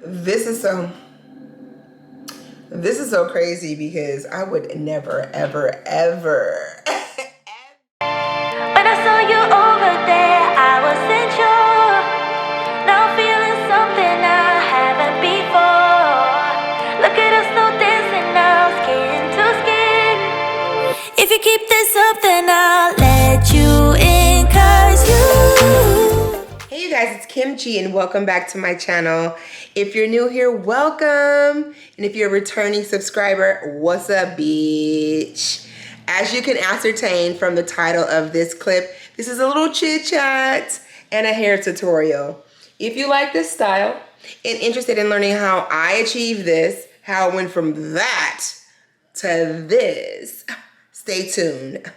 This is so crazy because I would never, ever, ever. When I saw you over there, I wasn't sure. Now I'm feeling something I haven't before. Look at us, no dancing now, skin to skin. If you keep this up, then I'll let you in, 'cause you. Hey you guys, it's Kym G and welcome back to my channel. If you're new here, welcome. And if you're a returning subscriber, what's up, bitch? As you can ascertain from the title of this clip, this is a little chit chat and a hair tutorial. If you like this style and interested in learning how I achieved this, how I went from that to this, stay tuned.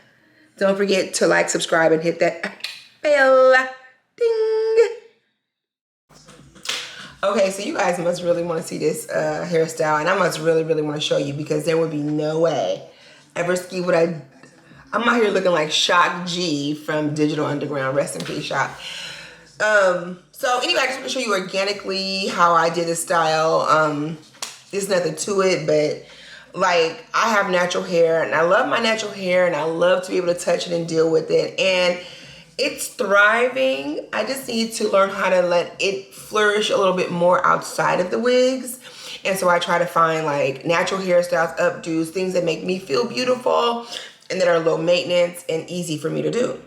Don't forget to like, subscribe, and hit that bell. Ding. Okay, so you guys must really want to see this hairstyle, and I must really want to show you because there would be no way ever ski would I'm out here looking like Shock G from Digital Underground. Rest in peace, Shock. So anyway, I just want to show you organically how I did this style. There's nothing to it, but like I have natural hair and I love my natural hair and I love to be able to touch it and deal with it. And it's thriving. I just need to learn how to let it flourish a little bit more outside of the wigs. And so I try to find like natural hairstyles, updos, things that make me feel beautiful and that are low maintenance and easy for me to do.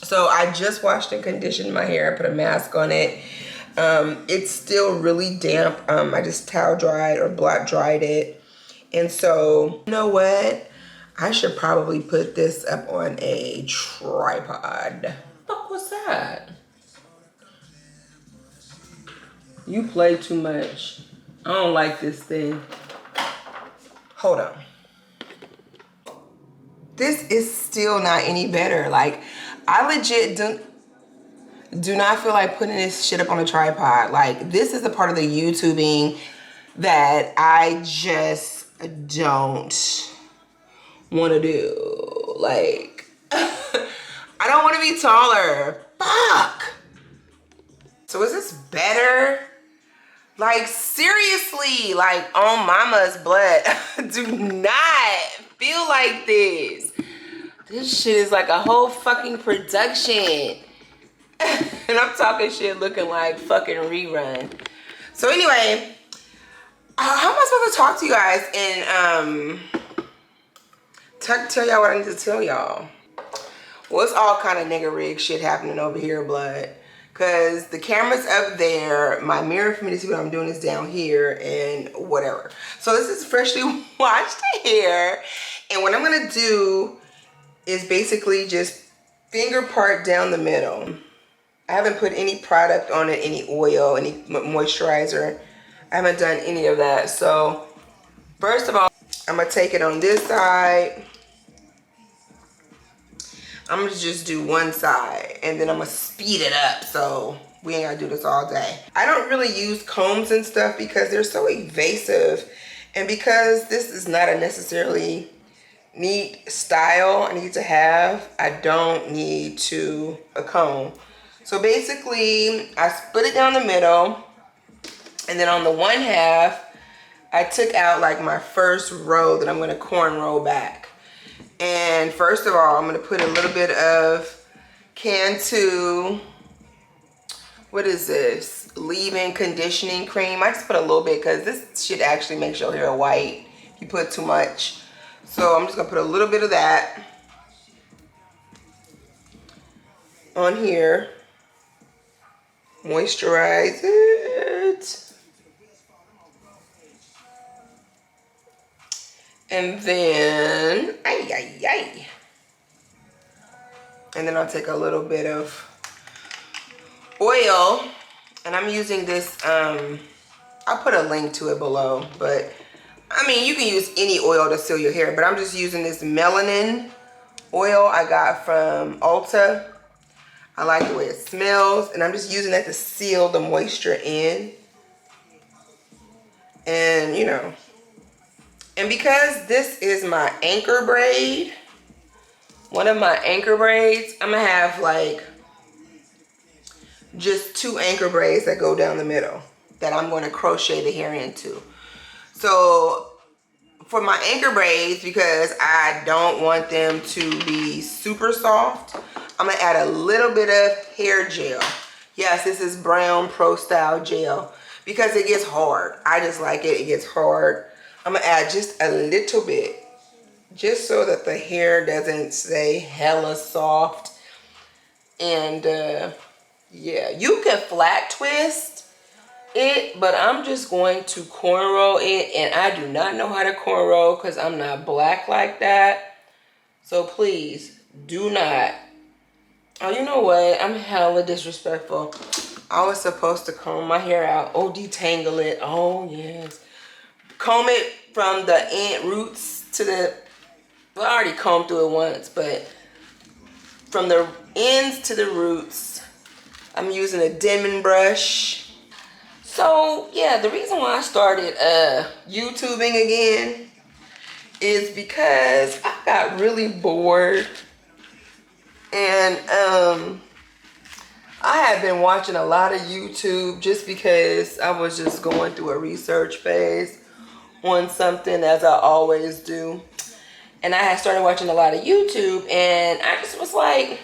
So I just washed and conditioned my hair. I put a mask on it. It's still really damp. I just towel dried or blot dried it. And so, you know what? I should probably put this up on a tripod. What was that? You play too much. I don't like this thing. Hold on. This is still not any better. Like, I legit do not feel like putting this shit up on a tripod. Like, this is the part of the YouTubing that I just don't want to do. Like, I don't want to be taller. Fuck. So is this better? Like, seriously, like, on mama's blood. Do not feel like this. This shit is like a whole fucking production. And I'm talking shit looking like fucking rerun. So anyway, how am I supposed to talk to you guys and tell y'all what I need to tell y'all? Well, it's all kind of nigga rig shit happening over here, blood. Cause the camera's up there, my mirror for me to see what I'm doing is down here, and whatever. So this is freshly washed hair, and what I'm gonna do is basically just finger part down the middle. I haven't put any product on it, any oil, any moisturizer. I haven't done any of that. So first of all, I'm gonna take it on this side. I'm gonna just do one side and then I'm gonna speed it up so we ain't gotta do this all day. I don't really use combs and stuff because they're so evasive, and because this is not a necessarily neat style I need to have, I don't need a comb. So basically I split it down the middle, and then on the one half I took out like my first row that I'm gonna cornrow back. And first of all, I'm gonna put a little bit of Cantu, what is this? Leave-in conditioning cream. I just put a little bit because this shit actually makes your hair white if you put too much. So I'm just gonna put a little bit of that on here. Moisturize it. And then, and then I'll take a little bit of oil, and I'm using this, I'll put a link to it below, but I mean, you can use any oil to seal your hair, but I'm just using this Melanin oil I got from Ulta. I like the way it smells, and I'm just using that to seal the moisture in. And, you know, and because this is my anchor braid, one of my anchor braids, I'm gonna have like just 2 anchor braids that go down the middle. that I'm going to crochet the hair into. So for my anchor braids, because I don't want them to be super soft, I'm gonna add a little bit of hair gel. Yes, this is Brown Pro Style gel because it gets hard. I just like it, it gets hard. I'm gonna add just a little bit, just so that the hair doesn't stay hella soft. And yeah, you can flat twist it, but I'm just going to cornrow it, and I do not know how to cornrow because I'm not black like that. So please do not. Oh, you know what? I'm hella disrespectful. I was supposed to comb my hair out. Oh, detangle it. Oh, yes. Comb it from the end roots to the, well, I already combed through it once, but from the ends to the roots, I'm using a Denman brush. So yeah, the reason why I started YouTubing again is because I got really bored, and I had been watching a lot of YouTube just because I was just going through a research phase on something, as I always do. And I had started watching a lot of YouTube, and I just was like,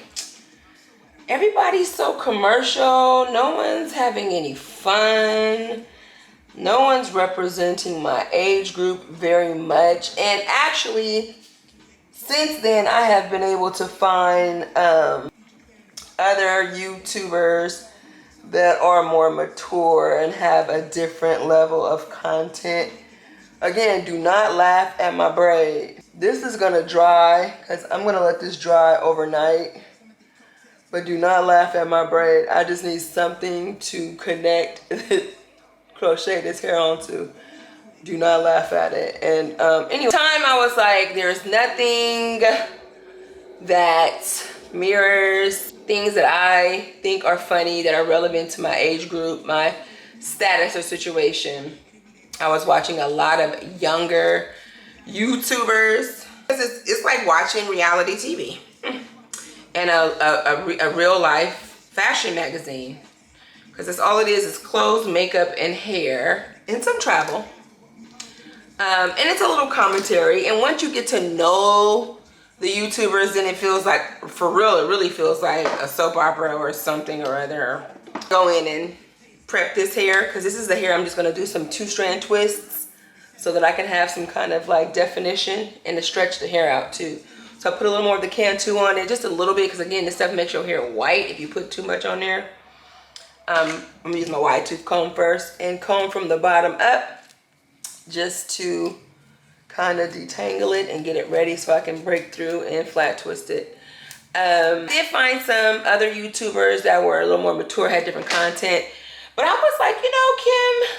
everybody's so commercial. No one's having any fun. No one's representing my age group very much. And actually, since then, I have been able to find other YouTubers that are more mature and have a different level of content. Again, do not laugh at my braid. This is gonna dry because I'm gonna let this dry overnight. But do not laugh at my braid. I just need something to connect, crochet this hair onto. Do not laugh at it. And anyway, time I was like, there's nothing that mirrors things that I think are funny, that are relevant to my age group, my status or situation. I was watching a lot of younger YouTubers. It's like watching reality TV and a real life fashion magazine, because that's all it is clothes, makeup, and hair, and some travel. And it's a little commentary. And once you get to know the YouTubers, then it feels like, for real, it really feels like a soap opera or something or other. Go in and prep this hair, because this is the hair I'm just going to do some 2-strand twists so that I can have some kind of like definition and to stretch the hair out too. So I put a little more of the Cantu on it, just a little bit, because again, this stuff makes your hair white if you put too much on there. I'm gonna use my wide tooth comb first and comb from the bottom up just to kind of detangle it and get it ready so I can break through and flat twist it. I did find some other YouTubers that were a little more mature, had different content, but I was like, you know, Kym,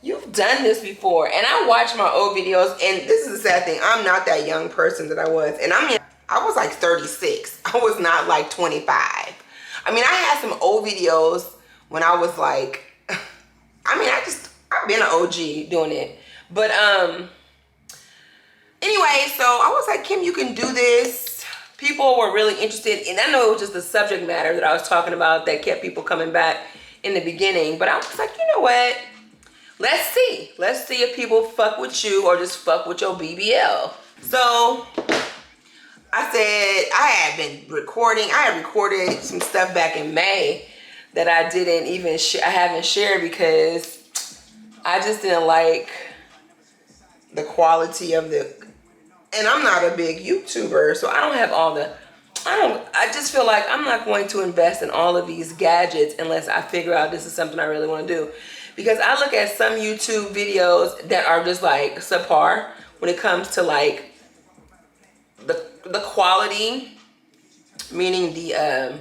you've done this before. And I watched my old videos, and this is the sad thing, I'm not that young person that I was. And I was like 36. I was not like 25. I mean, I had some old videos when I was like, I mean, I've been an OG doing it. But anyway, so I was like, Kym, you can do this. People were really interested, and I know it was just the subject matter that I was talking about that kept people coming back in the beginning. But I was like, you know what? Let's see if people fuck with you or just fuck with your BBL. So I said, I had recorded some stuff back in May that I didn't even, I haven't shared because I just didn't like the quality of the, and I'm not a big YouTuber, so I don't have all the, I just feel like I'm not going to invest in all of these gadgets unless I figure out this is something I really want to do. Because I look at some YouTube videos that are just like subpar when it comes to like the quality, meaning the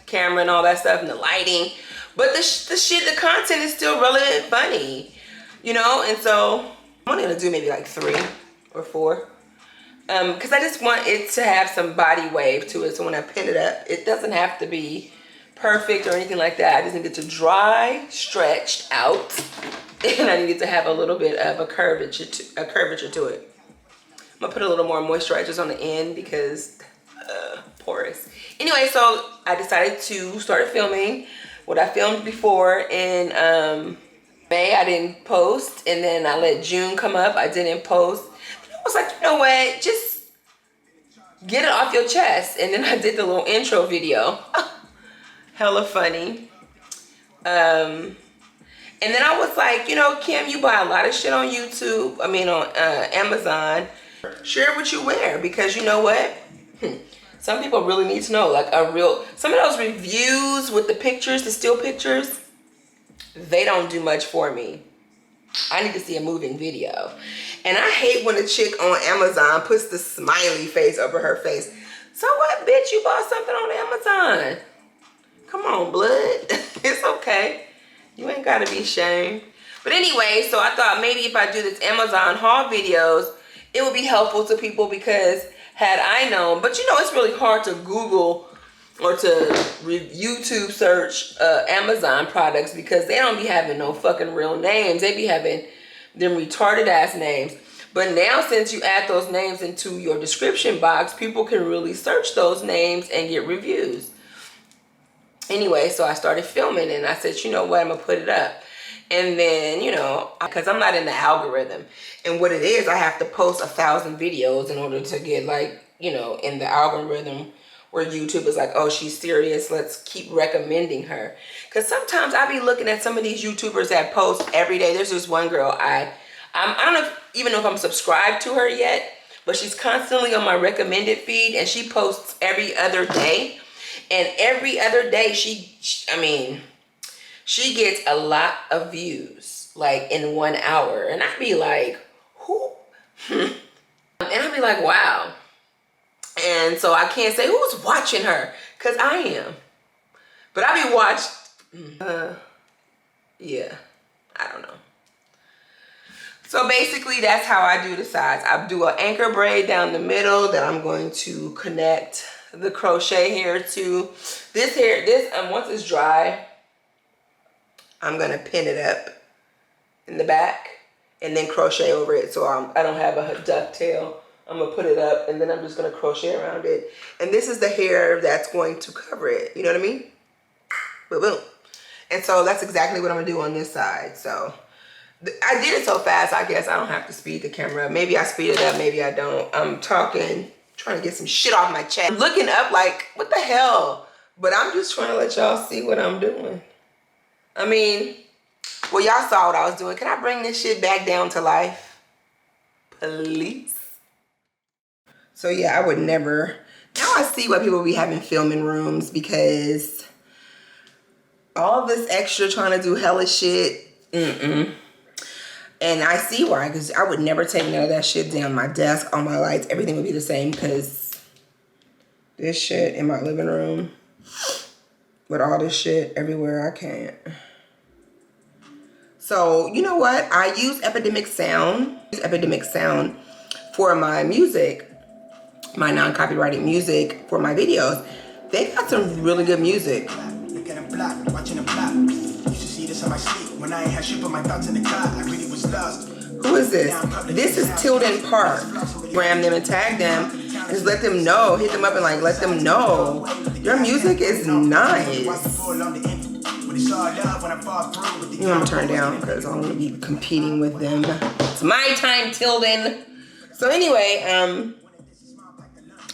camera and all that stuff and the lighting. But the content is still relevant and funny, you know? And so I'm only gonna do maybe like 3 or 4. Because I just want it to have some body wave to it. So when I pin it up, it doesn't have to be perfect or anything like that. I just need it to dry, stretched out, and I need it to have a little bit of a curvature to it. I'm gonna put a little more moisturizers on the end because porous. Anyway, so I decided to start filming what I filmed before in May I didn't post, and then I let June come up. I didn't post. I was like, you know what? Just get it off your chest. And then I did the little intro video. Hella funny. And then I was like, you know, Kym, you buy a lot of shit on YouTube. I mean, on Amazon. Share what you wear, because you know what? Some people really need to know, like some of those reviews with the pictures, the still pictures, they don't do much for me. I need to see a moving video. And I hate when a chick on Amazon puts the smiley face over her face. So what, bitch? You bought something on Amazon. Come on, blood. It's okay. You ain't gotta be ashamed. But anyway, so I thought maybe if I do this Amazon haul videos, it would be helpful to people, because had I known, but you know, it's really hard to Google or to YouTube search Amazon products, because they don't be having no fucking real names. They be having them retarded ass names. But now, since you add those names into your description box, people can really search those names and get reviews. Anyway, so I started filming, and I said, you know what, I'm gonna put it up. And then, you know, because I'm not in the algorithm. And what it is, I have to post 1,000 videos in order to get, like, you know, in the algorithm where YouTube is like, oh, she's serious, let's keep recommending her. Because sometimes I be looking at some of these YouTubers that post every day. There's this one girl, I don't even know if I'm subscribed to her yet, but she's constantly on my recommended feed, and she posts every other day. And every other day, she gets a lot of views, like in 1 hour. And I'd be like, who? And I'd be like, wow. And so I can't say who's watching her, because I am. But I be watched, yeah, I don't know. So basically that's how I do the sides. I do an anchor braid down the middle that I'm going to connect the crochet hair to. This hair, once it's dry, I'm gonna pin it up in the back and then crochet over it, so I don't have a ducktail. I'm gonna put it up, and then I'm just gonna crochet around it. And this is the hair that's going to cover it, you know what I mean? Boom, boom. And so that's exactly what I'm gonna do on this side. So I did it so fast, I guess I don't have to speed the camera up. Maybe I speed it up, maybe I don't. I'm trying to get some shit off my chest. I'm looking up like, what the hell? But I'm just trying to let y'all see what I'm doing. I mean, well, y'all saw what I was doing. Can I bring this shit back down to life? Please? So yeah, I would never. Now I see why people be having filming rooms, because all this extra trying to do hella shit, and I see why, because I would never take none of that shit down. My desk, all my lights, everything would be the same, because this shit in my living room with all this shit everywhere, I can't. So, you know what? I use Epidemic Sound. For my music, my non-copyrighted music for my videos. They got some really good music. Look at them block, watching them block. You should see this on my sleep. When I ain't had shit, put my thoughts in the car. I really was lost. Who is this? This is Tilden Park. Gram them and tag them. And just let them know. Hit them up and like let them know. Your music is nice. I'm gonna turn down because I don't want to be competing with them. It's my time, Tilden. So anyway,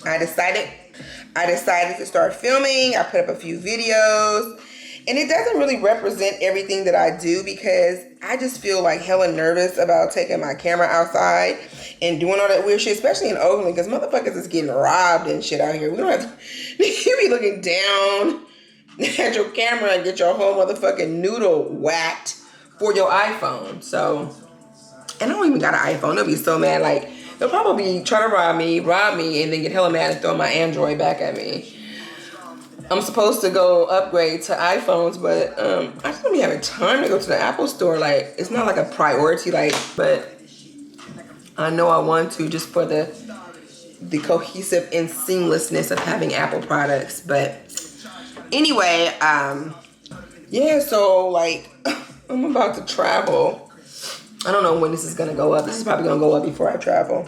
I decided to start filming. I put up a few videos, and it doesn't really represent everything that I do, because I just feel like hella nervous about taking my camera outside and doing all that weird shit, especially in Oakland, because motherfuckers is getting robbed and shit out here. We don't have to, you be looking down at your camera and get your whole motherfucking noodle whacked for your iPhone. So, and I don't even got an iPhone. They'll be so mad. Like, they'll probably try to rob me, and then get hella mad and throw my Android back at me. I'm supposed to go upgrade to iPhones, but I just don't be having time to go to the Apple store. Like, it's not like a priority, like, but I know I want to, just for the cohesive and seamlessness of having Apple products. But anyway, yeah, so like I'm about to travel. I don't know when this is gonna go up. This is probably gonna go up before I travel.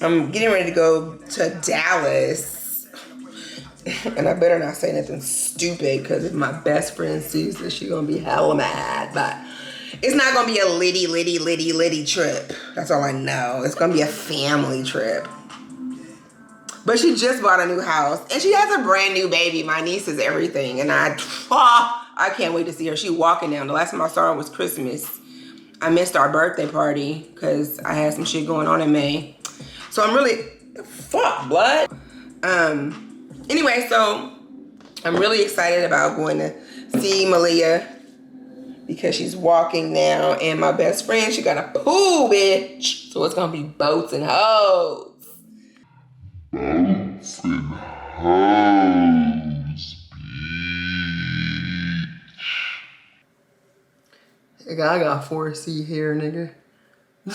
I'm getting ready to go to Dallas And I better not say nothing stupid, because if my best friend sees this, she's gonna be hella mad. But it's not gonna be a litty trip. That's all I know. It's gonna be a family trip. But she just bought a new house, and she has a brand new baby. My niece is everything, and I can't wait to see her. She walking down. The last time I saw her was Christmas. I missed our birthday party because I had some shit going on in May. So I'm really, blood. Anyway, so I'm really excited about going to see Malia because she's walking now, and my best friend, she got a pool, bitch. So it's gonna be boats and hoes. Boats and hoes, Nigga, I got 4C hair, nigga.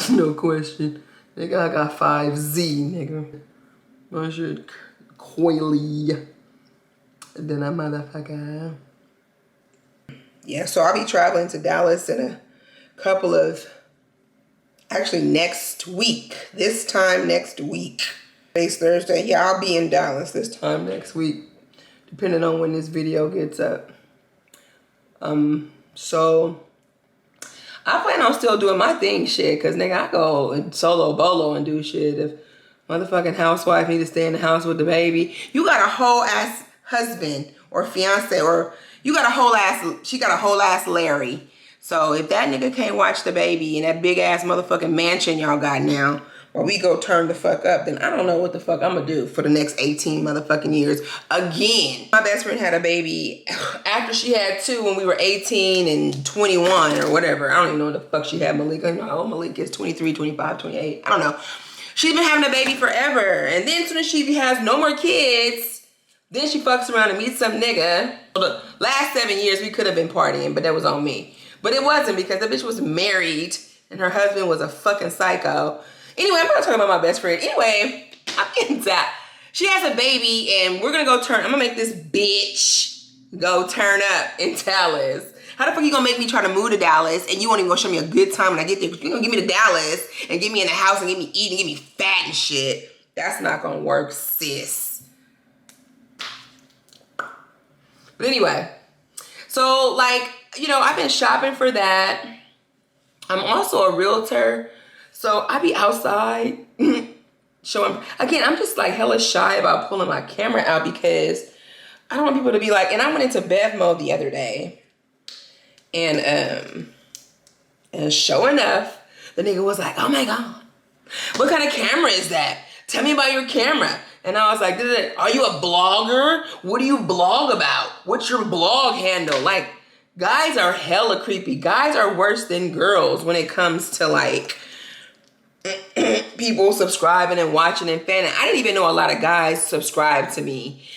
No question. Nigga, I got 5Z, nigga. My shit coily. Then I motherfucker. Yeah, so I'll be traveling to Dallas in a couple of, actually next week. This time next week. Today's Thursday. Yeah, I'll be in Dallas this time next week, depending on when this video gets up. So I plan on still doing my thing, shit, because nigga, I go and solo bolo and do shit. If motherfucking housewife need to stay in the house with the baby, you got a whole ass husband or fiance, or you got a whole ass, she got a whole ass Larry. So if that nigga can't watch the baby in that big ass motherfucking mansion y'all got now, or we go turn the fuck up, then I don't know what the fuck I'm gonna do for the next 18 motherfucking years again. My best friend had a baby after she had 2 when we were 18 and 21 or whatever. I don't even know what the fuck she had Malika. No, Malika is 23, 25, 28. I don't know. She's been having a baby forever. And then as soon as she has no more kids, then she fucks around and meets some nigga. The last 7 years we could have been partying, but that was on me. But it wasn't, because the bitch was married and her husband was a fucking psycho. Anyway, I'm not talking about my best friend. Anyway, I'm getting that. She has a baby and we're gonna go turn, I'm gonna make this bitch go turn up in Dallas. How the fuck you gonna make me try to move to Dallas and you won't even gonna show me a good time when I get there? You're gonna give me to Dallas and get me in the house and get me eating, get me fat and shit. That's not gonna work, sis. But anyway, so like, you know, I've been shopping for that. I'm also a realtor. So I be outside showing, again, I'm just like hella shy about pulling my camera out because I don't want people to be like, and I went into Bev mode the other day and sure enough, the nigga was like, oh my God, what kind of camera is that? Tell me about your camera. And I was like, are you a blogger? What do you blog about? What's your blog handle? Like, guys are hella creepy. Guys are worse than girls when it comes to like, people subscribing and watching and fanning. I didn't even know a lot of guys subscribed to me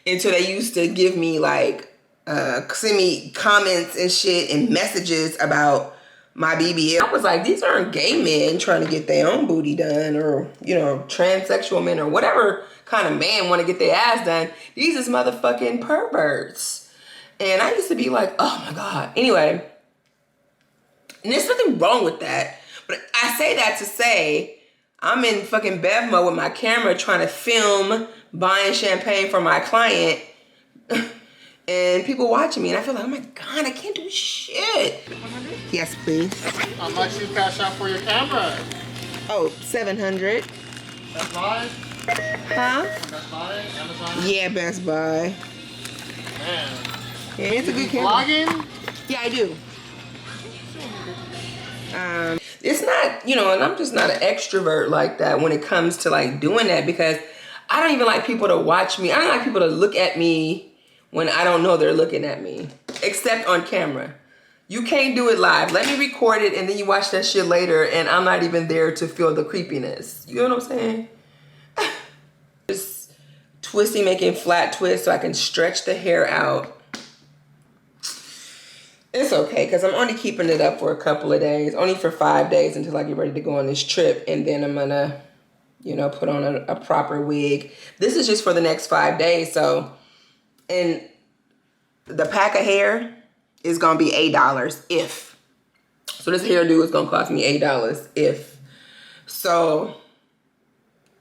until they used to give me like, send me comments and shit and messages about my BBL. I was like, these aren't gay men trying to get their own booty done, or, you know, transsexual men or whatever kind of man want to get their ass done. These is motherfucking perverts. And I used to be like, oh my God. Anyway, and there's nothing wrong with that. But I say that to say, I'm in fucking Bev mode with my camera trying to film buying champagne for my client and people watching me. And I feel like, oh my God, I can't do shit. Yes, please. How much you cash out for your camera? Oh, $700. Best Buy? Huh? Best Buy? Amazon? Yeah, Best Buy. Man. Yeah, it's a good camera. Vlogging? Yeah, I do. It's not, you know, and I'm just not an extrovert like that when it comes to like doing that, because I don't even like people to watch me. I don't like people to look at me when I don't know they're looking at me, except on camera. You can't do it live. Let me record it and then you watch that shit later and I'm not even there to feel the creepiness. You know what I'm saying? Just twisting, making flat twists so I can stretch the hair out. It's okay, because I'm only keeping it up for a couple of days, only for 5 days until I get ready to go on this trip. And then I'm gonna, you know, put on a proper wig. This is just for the next 5 days. So, and the pack of hair is gonna be $8 if. So this hairdo is gonna cost me $8 if. So,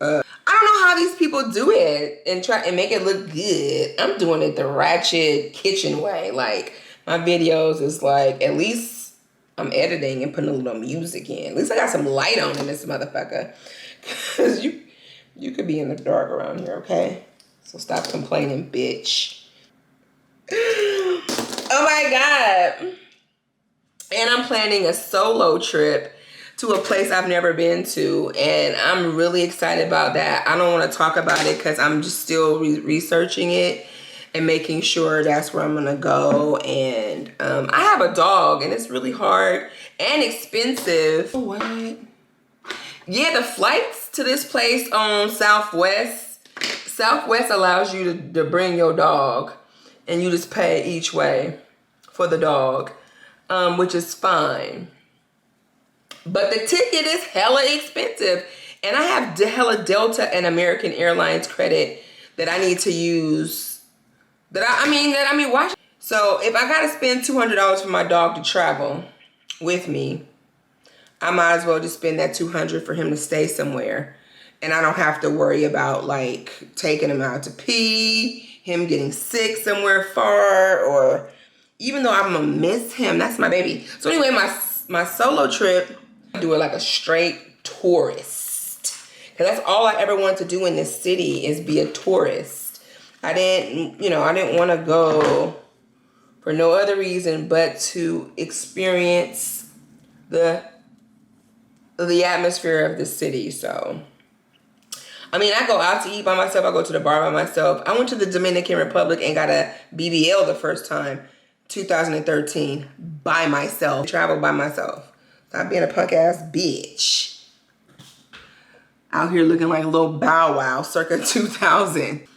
I don't know how these people do it and try and make it look good. I'm doing it the ratchet kitchen way. Like my videos is like, at least I'm editing and putting a little music in. At least I got some light on in this motherfucker. Cause you could be in the dark around here, okay? So stop complaining, bitch. Oh my God. And I'm planning a solo trip to a place I've never been to, and I'm really excited about that. I don't want to talk about it because I'm just still researching it and making sure that's where I'm gonna go. And I have a dog, and it's really hard and expensive. What? Yeah, the flights to this place on Southwest allows you to bring your dog, and you just pay each way for the dog, which is fine. But the ticket is hella expensive. And I have hella Delta and American Airlines credit that I need to use. I mean, watch. So if I gotta spend $200 for my dog to travel with me, I might as well just spend that $200 for him to stay somewhere. And I don't have to worry about like taking him out to pee, him getting sick somewhere far, or even though I'm gonna miss him, that's my baby. So anyway, my solo trip, I do it like a straight tourist. Cause that's all I ever wanted to do in this city is be a tourist. I didn't want to go for no other reason but to experience the atmosphere of the city. So, I mean, I go out to eat by myself. I go to the bar by myself. I went to the Dominican Republic and got a BBL the first time, 2013, by myself. Travel by myself. Stop being a punk ass bitch. Out here looking like a little Bow Wow circa 2000.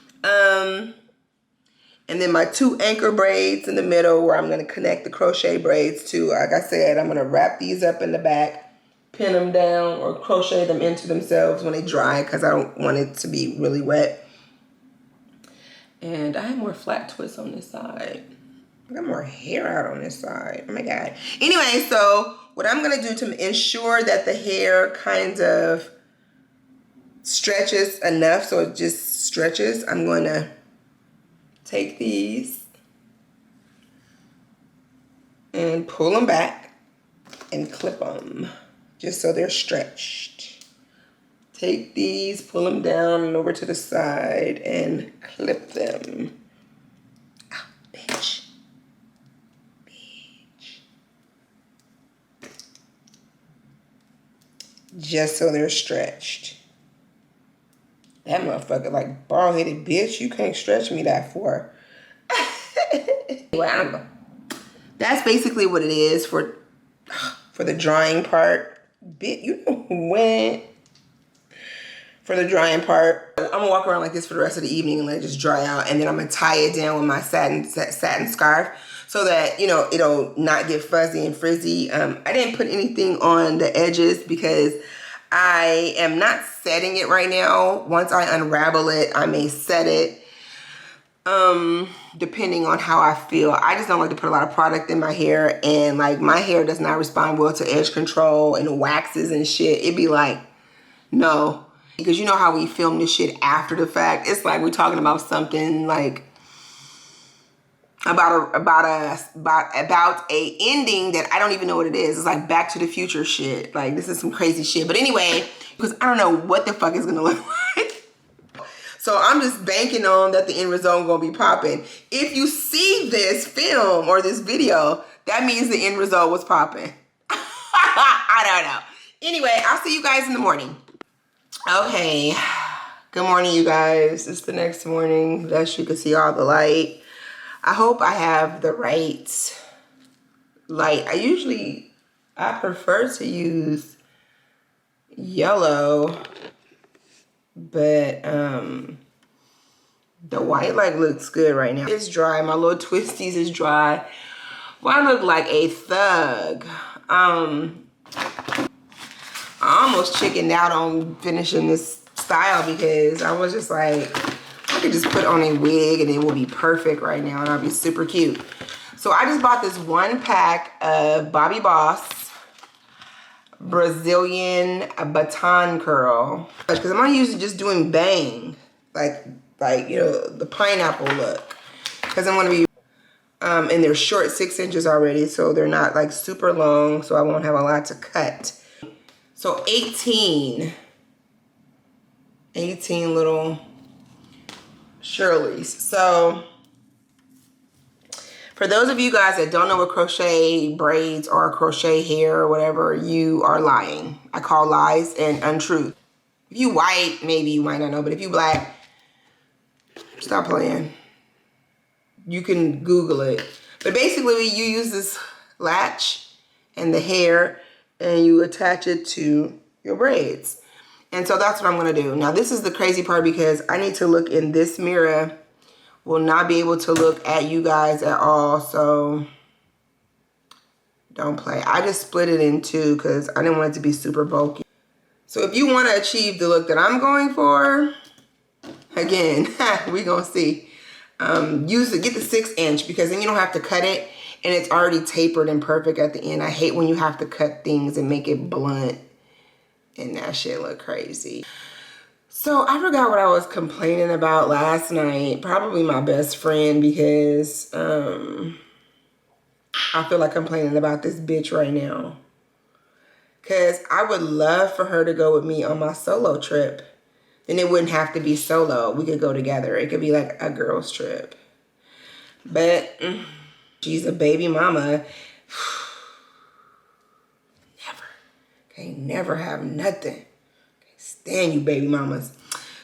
And then my 2 anchor braids in the middle where I'm gonna connect the crochet braids to. Like I said, I'm gonna wrap these up in the back, pin them down, or crochet them into themselves when they dry because I don't want it to be really wet. And I have more flat twists on this side. I got more hair out on this side. Oh my God. Anyway, so what I'm gonna do to ensure that the hair kind of stretches enough so it just stretches, I'm gonna take these and pull them back and clip them just so they're stretched. Take these, pull them down and over to the side and clip them. Ah, bitch. Just so they're stretched. That motherfucker like bald-headed bitch, you can't stretch me that far. Anyway, I don't know. That's basically what it is for the drying part. You know when? For the drying part, I'm gonna walk around like this for the rest of the evening and let it just dry out, and then I'm gonna tie it down with my satin scarf so that, it'll not get fuzzy and frizzy. I didn't put anything on the edges because I am not setting it right now. Once I unravel it, I may set it, depending on how I feel. I just don't like to put a lot of product in my hair, and like my hair does not respond well to edge control and waxes and shit. It'd be like, no. Because you know how we film this shit after the fact? It's like we're talking about something like about a ending that I don't even know what it is. It's like Back to the Future shit. Like this is some crazy shit. But anyway, because I don't know what the fuck it's gonna look like. So I'm just banking on that the end result gonna be popping. If you see this film or this video, that means the end result was popping. I don't know. Anyway, I'll see you guys in the morning. Okay, good morning, you guys. It's the next morning. Thus you can see all the light. I hope I have the right light. I prefer to use yellow, but the white light looks good right now. It's dry. My little twisties is dry. Well, I look like a thug. I almost chickened out on finishing this style because I was just like, I could just put on a wig and it will be perfect right now and I'll be super cute. So I just bought this 1 pack of Bobbi Boss Brazilian Baton curl. Because I'm not used to just doing bang. Like, you know, the pineapple look. Because I'm going to be, and they're short 6 inches already. So they're not like super long. So I won't have a lot to cut. So 18 little Shirleys. So for those of you guys that don't know what crochet braids or crochet hair or whatever, you are lying. I call lies and untruth. If you white, maybe you might not know, but if you black, stop playing. You can Google it. But basically, you use this latch and the hair and you attach it to your braids. And so that's what I'm gonna do. Now this is the crazy part because I need to look in this mirror. Will not be able to look at you guys at all, so don't play. I just split it in two because I didn't want it to be super bulky. So if you want to achieve the look that I'm going for, again, we gonna see. Get the 6 inch because then you don't have to cut it and it's already tapered and perfect at the end. I hate when you have to cut things and make it blunt and that shit look crazy. So I forgot what I was complaining about last night. Probably my best friend because I feel like complaining about this bitch right now. Because I would love for her to go with me on my solo trip. Then it wouldn't have to be solo. We could go together. It could be like a girl's trip. But she's a baby mama. Can't never have nothing. Can't stand you baby mamas.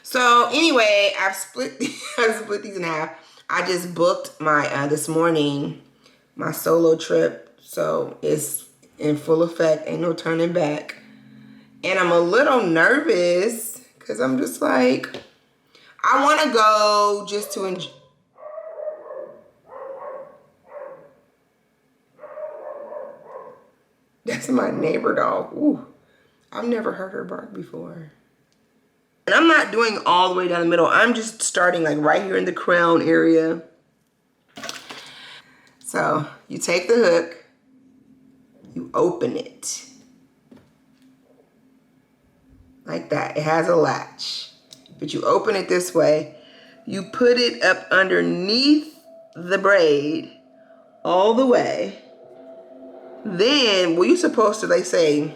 So anyway, I've split these in half. I just booked my this morning my solo trip. So it's in full effect. Ain't no turning back. And I'm a little nervous because I'm just like, I want to go just to enjoy. That's my neighbor dog. Ooh, I've never heard her bark before. And I'm not doing all the way down the middle. I'm just starting like right here in the crown area. So you take the hook, you open it. Like that. It has a latch. But you open it this way. You put it up underneath the braid all the way. Then, well, you're supposed to, they say,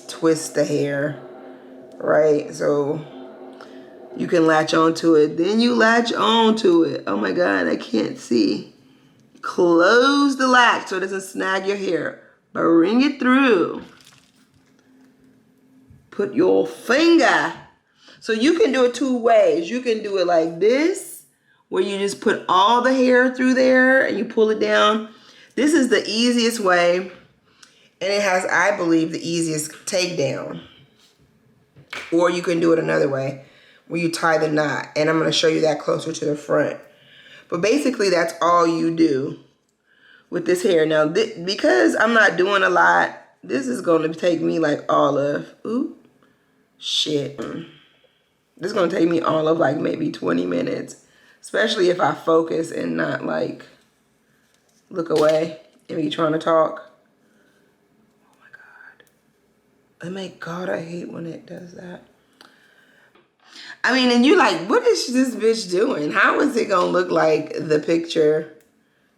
twist the hair, right? So you can latch onto it. Then you latch onto it. Oh my God, I can't see. Close the latch so it doesn't snag your hair. Bring it through. Put your finger. So you can do it two ways. You can do it like this, where you just put all the hair through there and you pull it down. This is the easiest way. And it has, I believe, the easiest takedown. Or you can do it another way, where you tie the knot. And I'm going to show you that closer to the front. But basically, that's all you do with this hair. Now, because I'm not doing a lot, this is going to take me like all of, ooh, shit. This is going to take me all of like maybe 20 minutes. Especially if I focus and not like look away and be trying to talk. Oh my God, I hate when it does that. I mean, and you're like, what is this bitch doing? How is it gonna look like the picture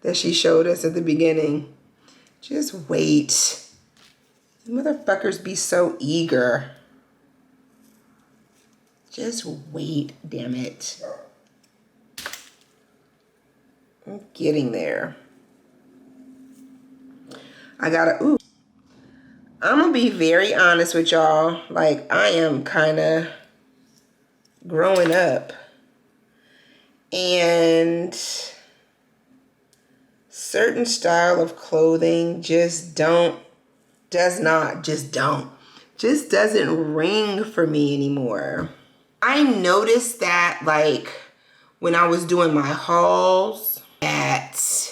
that she showed us at the beginning? Just wait. Motherfuckers be so eager. Just wait, damn it. I'm getting there. I gotta, ooh. I'm gonna be very honest with y'all. Like, I am kind of growing up. And certain style of clothing just doesn't ring for me anymore. I noticed that like when I was doing my hauls at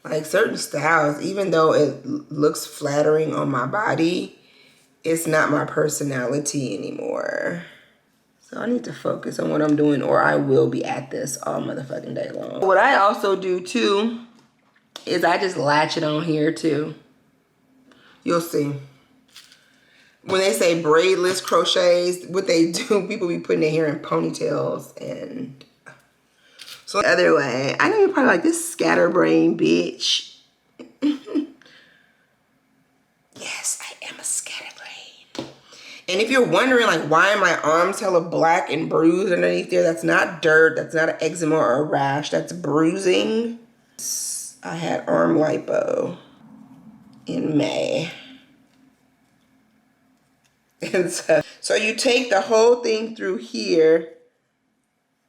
like certain styles, even though it looks flattering on my body, it's not my personality anymore. So I need to focus on what I'm doing or I will be at this all motherfucking day long. What I also do too is I just latch it on here too. You'll see. when they say braidless crochets, what they do, people be putting their hair in ponytails and so the other way. I know you're probably like, this scatterbrain bitch. Yes, I am a scatterbrain. And if you're wondering like, why are my arms hella black and bruised underneath there? That's not dirt. That's not an eczema or a rash. That's bruising. I had arm lipo in May. And so you take the whole thing through here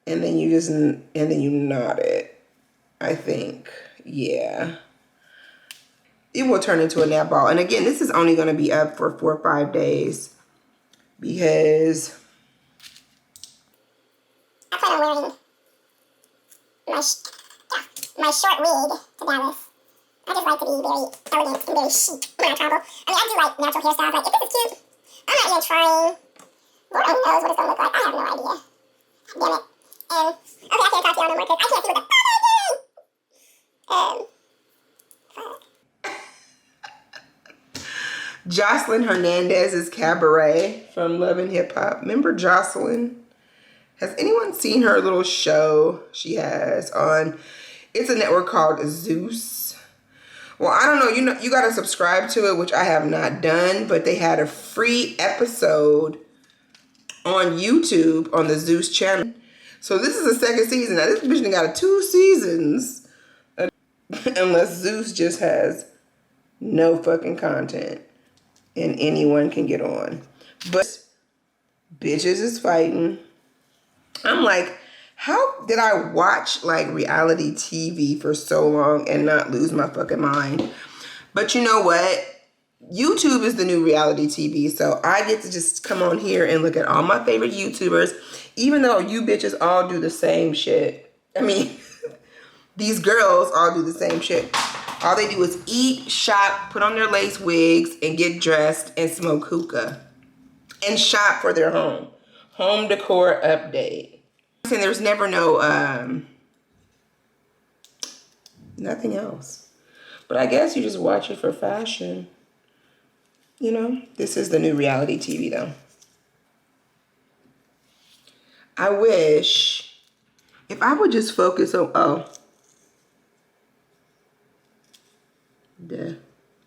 and then you knot it, I think. Yeah. It will turn into a nap ball. And again, this is only going to be up for 4 or 5 days because I plan on wearing my short wig to Dallas. I just like to be very elegant and very chic when I travel. I mean, I do like natural hairstyles. Like, if this is cute, I'm not even trying. Lord only knows what it's going to look like. I have no idea. Damn it. Okay, I can't talk to y'all no more because I can't see what the fuck I'm doing. Jocelyn Hernandez's Cabaret from Love and Hip Hop. Remember Jocelyn? Has anyone seen her little show she has on? It's a network called Zeus. Well, I don't know. You got to subscribe to it, which I have not done. But they had a free episode on YouTube on the Zeus channel. So this is the 2nd season. Now, this bitch done got 2 seasons. Unless Zeus just has no fucking content. And anyone can get on. But bitches is fighting. I'm like, how did I watch like reality TV for so long and not lose my fucking mind? But you know what? YouTube is the new reality TV. So I get to just come on here and look at all my favorite YouTubers. Even though you bitches all do the same shit. I mean, these girls all do the same shit. All they do is eat, shop, put on their lace wigs, and get dressed and smoke hookah. And shop for their home. Home decor update. And there's never no, nothing else. But I guess you just watch it for fashion. You know, this is the new reality TV though. I wish if I would just focus on,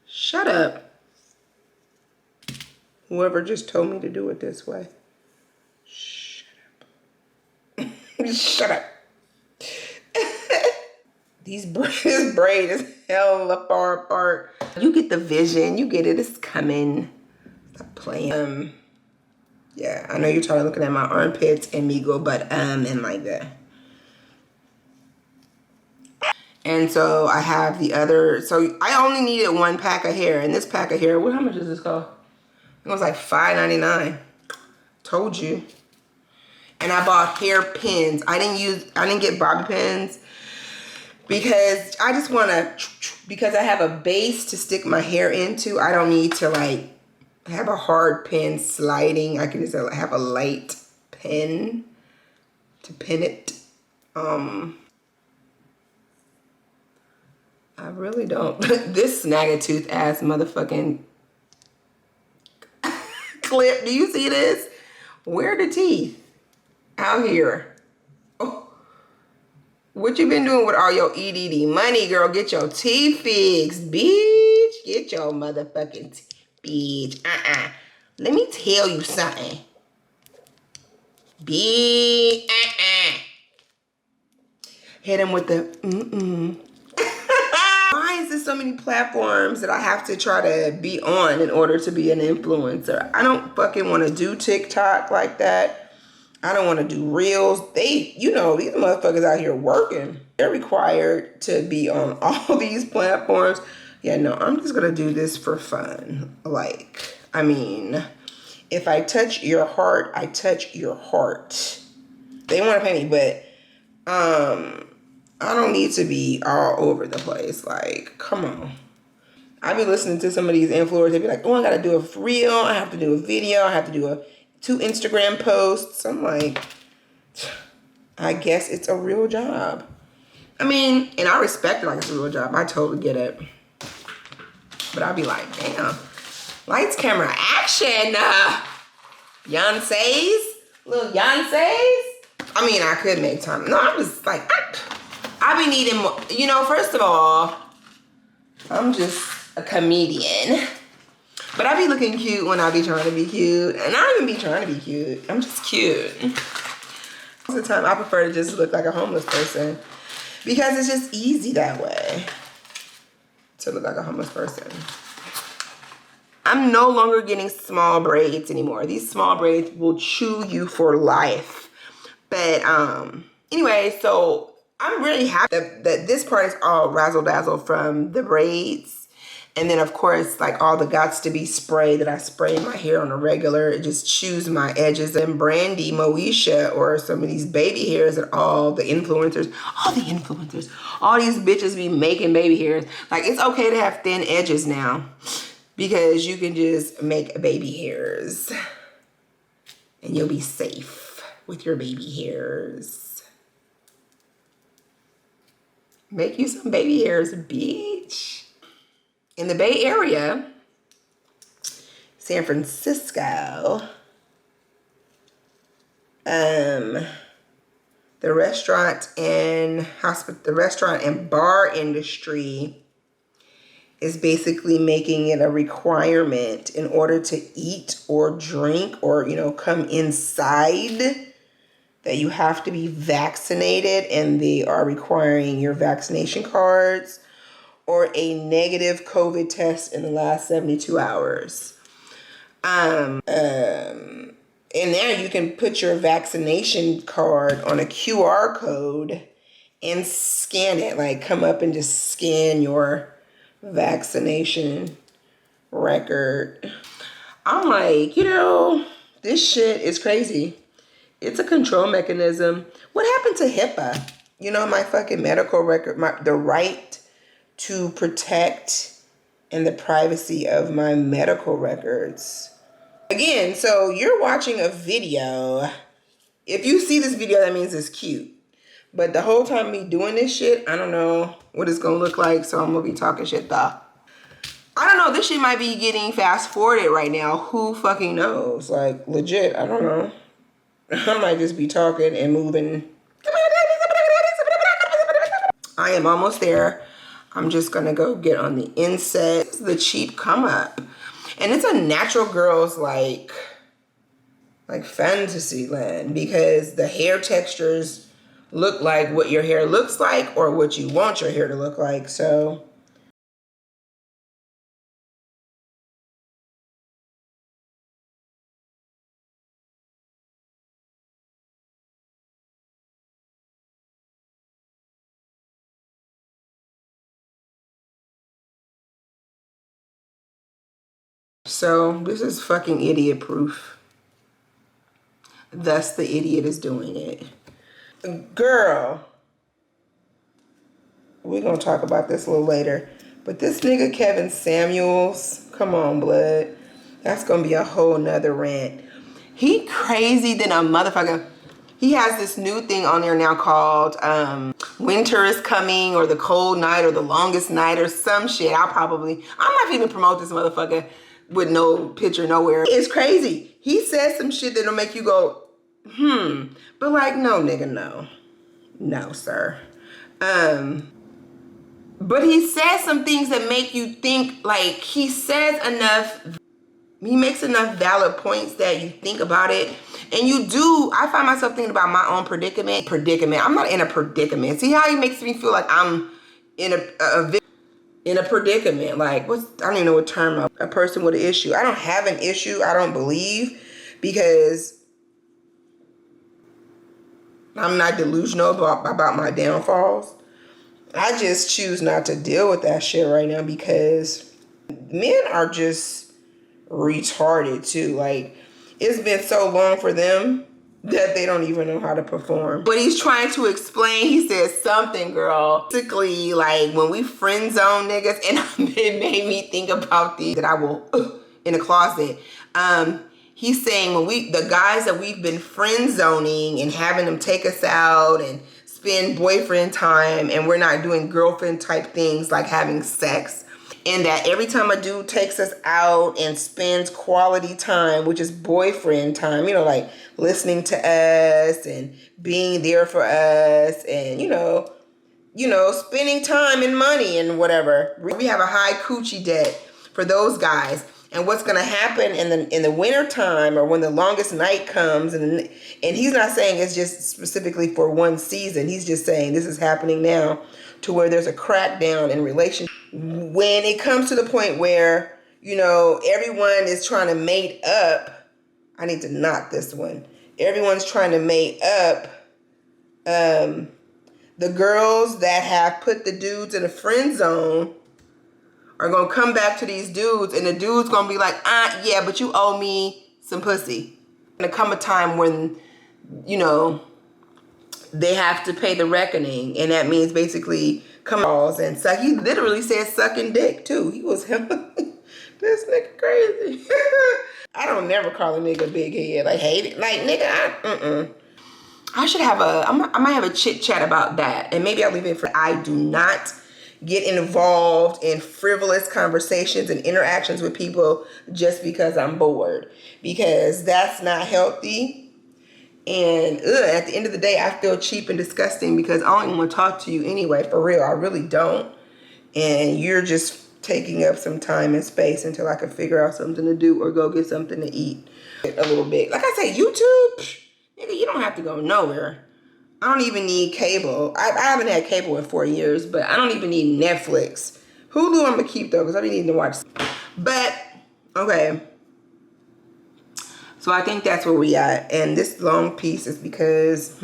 shut up. Whoever just told me to do it this way. Shut up. Shut up. This braid is hella far apart. You get the vision. You get it. It's coming. Stop playing. Yeah, I know you're tired of looking at my armpits and me go, but and like that. And so I have the other, so I only needed 1 pack of hair. And this pack of hair, how much does this cost? It was like $5.99. Told you. And I bought hair pins. I didn't get bobby pins because I just want to, because I have a base to stick my hair into. I don't need to like have a hard pin sliding. I can just have a light pin to pin it. I really don't. This snag-a-tooth ass motherfucking clip. Do you see this? Where are the teeth? Out here. Oh. What you been doing with all your EDD money, girl? Get your teeth fixed, bitch. Get your motherfucking teeth, bitch. Let me tell you something. Bitch. Hit him with the Why is there so many platforms that I have to try to be on in order to be an influencer? I don't fucking want to do TikTok like that. I don't want to do reels. You know, these motherfuckers out here working. They're required to be on all these platforms. Yeah, no, I'm just going to do this for fun. Like, I mean, if I touch your heart, I touch your heart. They want to pay me, but, I don't need to be all over the place. Like, come on. I be listening to some of these influencers. They be like, oh, I got to do a reel. I have to do a video. I have to do 2 Instagram posts. I'm like, I guess it's a real job. I mean, and I respect it like it's a real job. I totally get it. But I be like, damn. Lights, camera, action. Beyonce's, little Beyonce's. I mean, I could make time. No, I'm just like, I be needing more. You know, first of all, I'm just a comedian. But I be looking cute when I be trying to be cute. And I don't even be trying to be cute. I'm just cute. Most of the time, I prefer to just look like a homeless person. Because it's just easy that way. To look like a homeless person. I'm no longer getting small braids anymore. These small braids will chew you for life. But anyway, so I'm really happy that this part is all razzle dazzle from the braids. And then of course, like all the Gots to Be spray that I spray in my hair on a regular, it just chews my edges. And Brandy, Moesha, or some of these baby hairs that all the influencers, all these bitches be making baby hairs. Like it's okay to have thin edges now because you can just make baby hairs and you'll be safe with your baby hairs. Make you some baby hairs, bitch. In the Bay Area, San Francisco, the restaurant and bar industry is basically making it a requirement in order to eat or drink or, you know, come inside that you have to be vaccinated, and they are requiring your vaccination cards or a negative COVID test in the last 72 hours. And there you can put your vaccination card on a QR code and scan it. Like come up and just scan your vaccination record. I'm like, you know, this shit is crazy. It's a control mechanism. What happened to HIPAA? You know, my fucking medical record, the right to protect and the privacy of my medical records. Again, so you're watching a video. If you see this video, that means it's cute. But the whole time me doing this shit, I don't know what it's gonna look like, so I'm gonna be talking shit though. I don't know, this shit might be getting fast forwarded right now. Who fucking knows? Like, legit, I don't know. I might just be talking and moving. I am almost there. I'm just gonna go get on the inset. This is the cheap come up. And it's a natural girl's like fantasy land because the hair textures look like what your hair looks like or what you want your hair to look like. So this is fucking idiot proof. Thus the idiot is doing it. Girl, we're gonna talk about this a little later. But this nigga Kevin Samuels, come on, blood. That's gonna be a whole nother rant. He crazy than a motherfucker. He has this new thing on there now called Winter is Coming or the Cold Night or the Longest Night or some shit. I might even promote this motherfucker with no picture nowhere. It's crazy. He says some shit that'll make you go, But like, no, nigga, no. No, sir. But he says some things that make you think, like, he makes enough valid points that you think about it. And you do, I find myself thinking about my own predicament. I'm not in a predicament. See how he makes me feel like I'm in a predicament. Like, I don't even know what term, a person with an issue. I don't have an issue, I don't believe, because I'm not delusional about my downfalls. I just choose not to deal with that shit right now because men are just retarded too. Like, it's been so long for them that they don't even know how to perform. But he's trying to explain, he says something, girl. Basically, like, when we friend zone niggas, and it made me think about these that I will, in a closet. He's saying the guys that we've been friend zoning and having them take us out and spend boyfriend time and we're not doing girlfriend type things like having sex. And that every time a dude takes us out and spends quality time, which is boyfriend time, you know, like listening to us and being there for us and, you know, spending time and money and whatever. We have a high coochie debt for those guys. And what's going to happen in the winter time or when the longest night comes, and he's not saying it's just specifically for one season. He's just saying this is happening now to where there's a crackdown in relationship. When it comes to the point where, you know, everyone is trying to mate up. I need to knock this one. Everyone's trying to mate up. The girls that have put the dudes in a friend zone are going to come back to these dudes, and the dude's going to be like, yeah, but you owe me some pussy. Going to come a time when, you know, they have to pay the reckoning, and that means basically come on and suck. He literally said sucking dick, too. He was this nigga crazy. I don't never call a nigga big head. Like, hate it. Like, nigga, I should have I might have a chit chat about that, and maybe I'll leave it for, I do not get involved in frivolous conversations and interactions with people just because I'm bored, because that's not healthy. And at the end of the day, I feel cheap and disgusting because I don't even want to talk to you anyway, for real. I really don't. And you're just taking up some time and space until I can figure out something to do or go get something to eat a little bit. Like I say, YouTube, nigga, you don't have to go nowhere. I don't even need cable. I haven't had cable in 4 years, but I don't even need Netflix. Hulu I'm going to keep, though, because I be needing to watch. But, okay. So I think that's where we at. And this long piece is because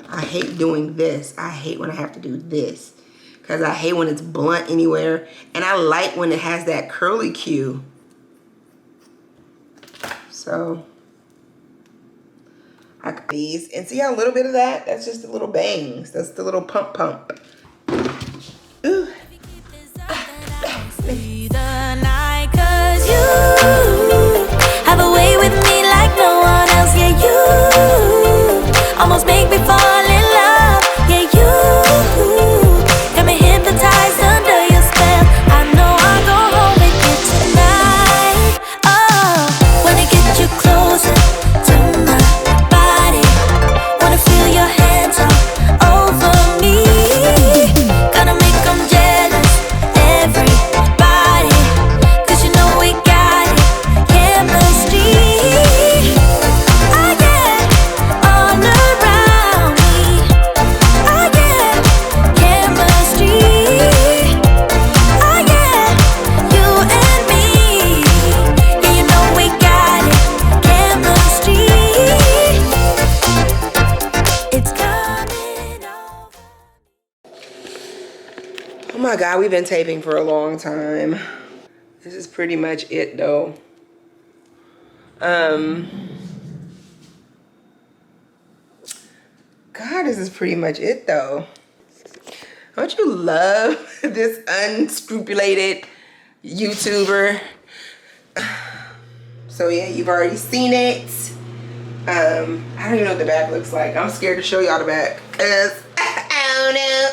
I hate doing this. I hate when I have to do this. Because I hate when it's blunt anywhere. And I like when it has that curly cue. So I got these, and see how a little bit of that's just the little bangs. That's the little pump. Ooh. Have a way with me like no one else. Yeah, you almost make me fall in love. Yeah, you got me hypnotized under your spell. I know I'll go home with you tonight. Oh, when I get you closer to my body, wanna feel your hands all over me. Gonna make them jealous, everybody, 'cause you know we got it, chemistry. I get all around me. I get chemistry. I get you and me. Yeah, you know we got it, chemistry. It's coming over. Oh my God, we've been taping for a long time. This is pretty much it, though. God, this is pretty much it, though. Don't you love this unscrupulated YouTuber? So yeah, you've already seen it. I don't even know what the back looks like. I'm scared to show y'all the back, cause I don't know.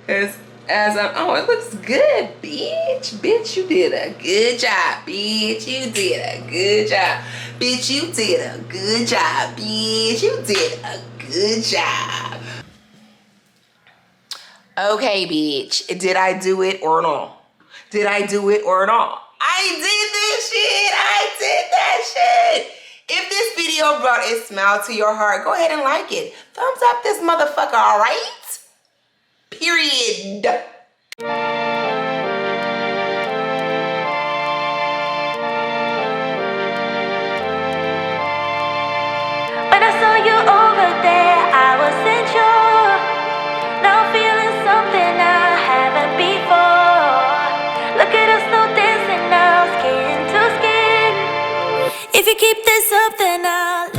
Cause oh, it looks good, bitch. Bitch, you did a good job. Bitch, you did a good job. Bitch, you did a good job. Bitch, you did a good job. Okay, bitch. Did I do it or not? Did I do it or not? I did this shit. I did that shit. If this video brought a smile to your heart, go ahead and like it. Thumbs up this motherfucker, all right? Period. When I saw you over there, I wasn't sure. Now I'm feeling something I haven't before. Look at us, no dancing now, skin to skin. If you keep this up, then I'll